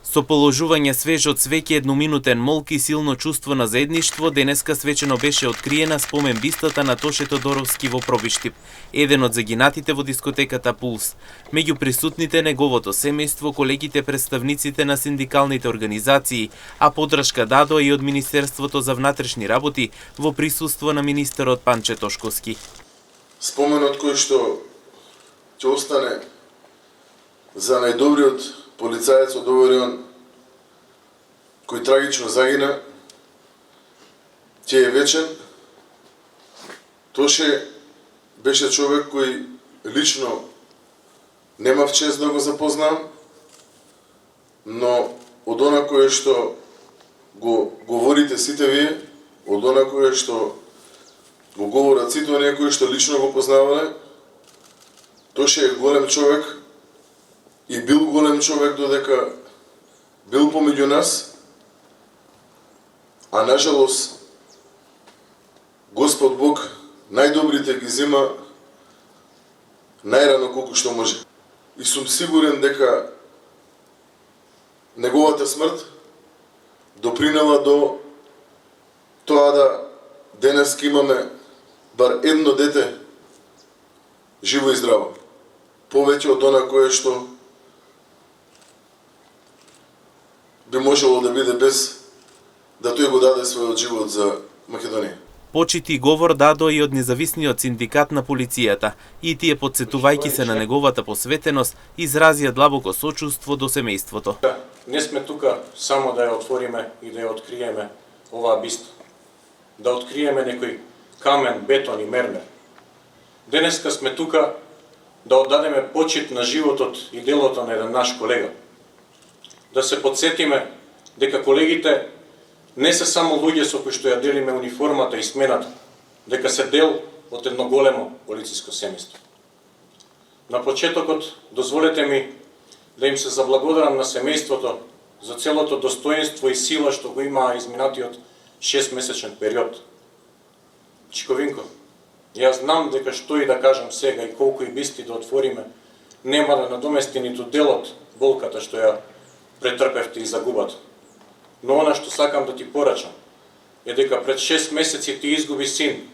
Со положување свежо цвеќе, едноминутен молк и силно чувство на заедништво, денеска свечено беше откриена спомен бистата на Тоше Тодоровски во Пробиштип, еден од загинатите во дискотеката Пулс. Меѓу присутните неговото семејство, колегите представниците на синдикалните организации, а поддршка дадоа и од Министерството за внатрешни работи во присуство на министерот Панче Тошковски. Споменот кој што ќе остане за најдобриот полицаец од овој район кој трагично загина, ќе е вечен. Тоше беше човек кој лично немав чест да го запознам, но од она кое што го говорите сите вие, од она кое што го говорат сите оние кои што лично го познавале, Тоше е голем човек и бил голем човек додека бил помеѓу нас, а нажалост Господ Бог најдобрите ги зема најрано колку што може. И сум сигурен дека неговата смрт допринела до тоа да денеска имаме бар едно дете живо и здраво. Повеќе од она кое што би можело да биде без да тој го даде својот живот за Македонија. Почит и говор дадоа и од независниот синдикат на полицијата, и тие подсетувајќи се на неговата посветеност, изразија длабоко сочувство до семејството. Не сме тука само да ја отвориме и да ја откриеме оваа биста, да откриеме некој камен, бетон и мермер. Денеска сме тука да оддадеме почит на животот и делото на еден наш колега. Да се подсетиме дека колегите не се само луѓе со кои што ја делиме униформата и смената, дека се дел од едно големо полициско семејство. На почетокот дозволете ми да им се заблагодарам на семејството за целото достоинство и сила што го имаа изминатиот 6-месечен период. Чиковинко, јас знам дека што и да кажам сега и колку и бисти да отвориме, нема да надомести ниту делот болката што ја претрпевте и загубата. Но она што сакам да ти порачам е дека пред 6 месеци ти изгуби син,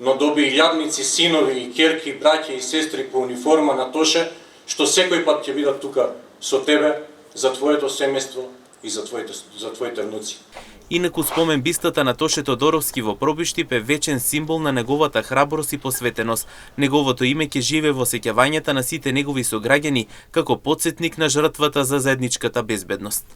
но доби и јадници, синови и ќерки, браќа и сестри по униформа на Тоше, што секој пат ќе бидат тука со тебе за твоето семејство и за твоите внуци. Инаку спомен бистата на Тоше Тодоровски во Пробиштип е вечен символ на неговата храброст и посветеност. Неговото име ќе живее во сеќавањата на сите негови сограѓани како потсетник на жртвата за заедничката безбедност.